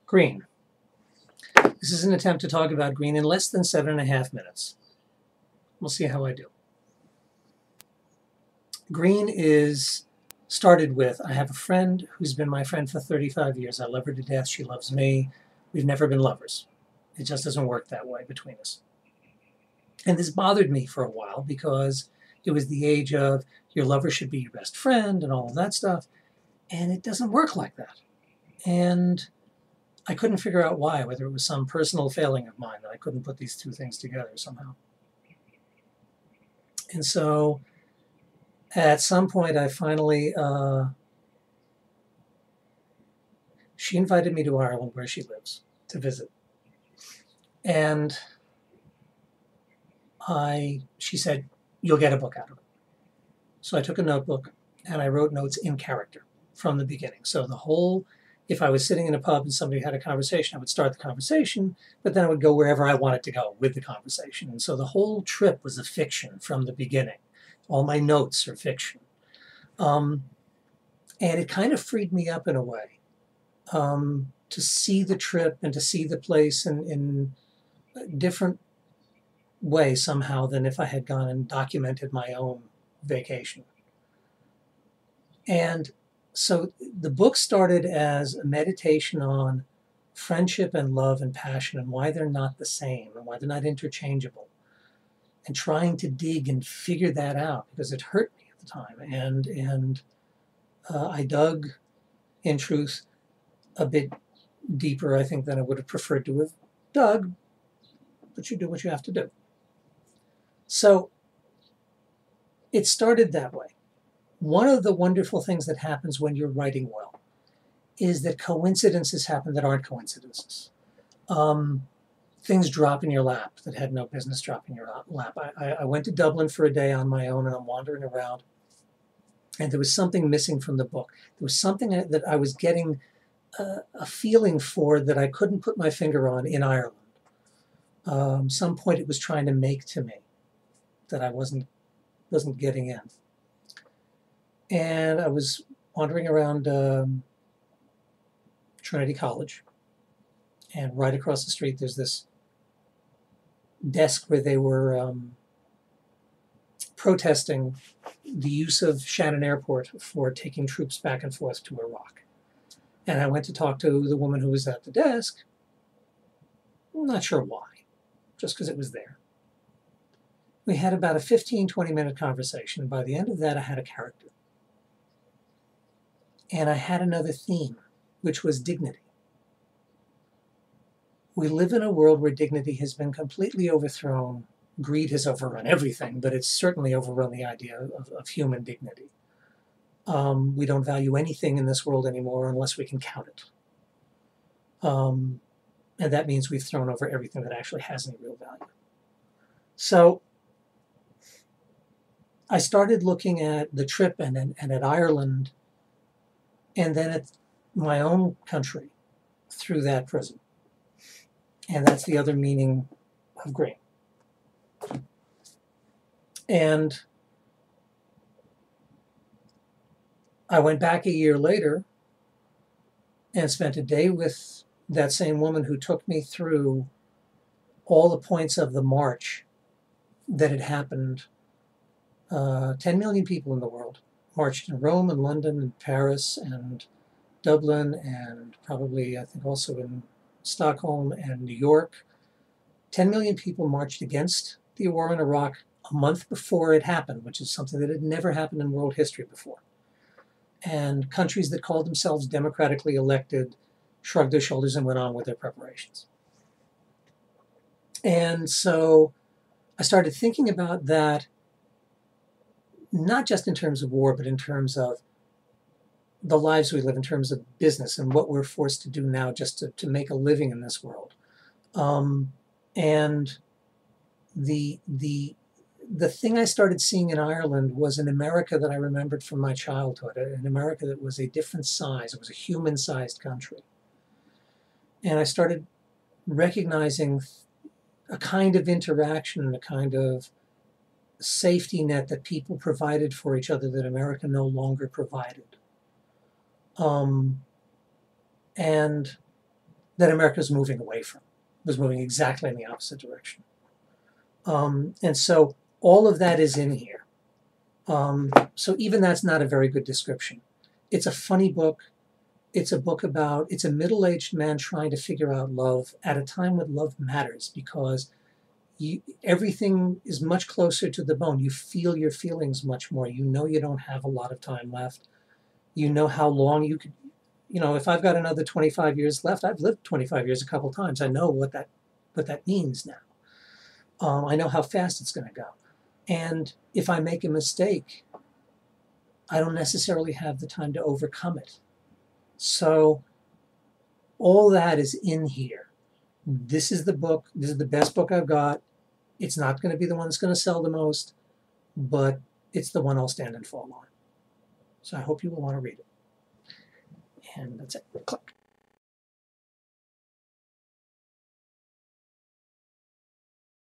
Green. This is an attempt to talk about green in less than 7.5 minutes. We'll see how I do. Green is started with, I have a friend who's been my friend for 35 years. I love her to death. She loves me. We've never been lovers. It just doesn't work that way between us. And this bothered me for a while because it was the age of your lover should be your best friend and all of that stuff. And it doesn't work like that. And I couldn't figure out why, whether it was some personal failing of mine that I couldn't put these two things together somehow. And so at some point I finally, she invited me to Ireland where she lives to visit. And she said, you'll get a book out of it. So I took a notebook and I wrote notes in character from the beginning. So the whole, if I was sitting in a pub and somebody had a conversation, I would start the conversation, but then I would go wherever I wanted to go with the conversation. And so the whole trip was a fiction from the beginning. All my notes are fiction. And it kind of freed me up in a way to see the trip and to see the place in different way somehow than if I had gone and documented my own vacation. And so the book started as a meditation on friendship and love and passion and why they're not the same and why they're not interchangeable, and trying to dig and figure that out because it hurt me at the time. And I dug, in truth, a bit deeper, I think, than I would have preferred to have dug, but you do what you have to do. So it started that way. One of the wonderful things that happens when you're writing well is that coincidences happen that aren't coincidences. Things drop in your lap that had no business dropping in your lap. I went to Dublin for a day on my own, and I'm wandering around, and there was something missing from the book. There was something that I was getting a feeling for that I couldn't put my finger on in Ireland. Some point it was trying to make to me that I wasn't getting in. And I was wandering around Trinity College, and right across the street there's this desk where they were protesting the use of Shannon Airport for taking troops back and forth to Iraq. And I went to talk to the woman who was at the desk. I'm not sure why, just because it was there. We had about a 15-20 minute conversation, and by the end of that I had a character. And I had another theme, which was dignity. We live in a world where dignity has been completely overthrown. Greed has overrun everything, but it's certainly overrun the idea of human dignity. We don't value anything in this world anymore unless we can count it. And that means we've thrown over everything that actually has any real value. So I started looking at the trip and at Ireland, and then at my own country through that prism. And that's the other meaning of green. And I went back a year later and spent a day with that same woman who took me through all the points of the march that had happened. 10 million people in the world marched in Rome and London and Paris and Dublin and probably, I think, also in Stockholm and New York. 10 million people marched against the war in Iraq a month before it happened, which is something that had never happened in world history before. And countries that called themselves democratically elected shrugged their shoulders and went on with their preparations. And so I started thinking about that, not just in terms of war, but in terms of the lives we live, in terms of business and what we're forced to do now just to make a living in this world. And the thing I started seeing in Ireland was an America that I remembered from my childhood, an America that was a different size. It was a human-sized country. And I started recognizing a kind of interaction and a kind of safety net that people provided for each other that America no longer provided. And that America is moving away from. It was moving exactly in the opposite direction. And so all of that is in here. So even that's not a very good description. It's a funny book. It's a book about, it's a middle-aged man trying to figure out love at a time when love matters, because everything is much closer to the bone. You feel your feelings much more. You know you don't have a lot of time left. You know how long you could, if I've got another 25 years left, I've lived 25 years a couple times. I know what that means now. I know how fast it's going to go. And if I make a mistake, I don't necessarily have the time to overcome it. So all that is in here. This is the book. This is the best book I've got. It's not going to be the one that's going to sell the most, but it's the one I'll stand and fall on. So I hope you will want to read it. And that's it. Click.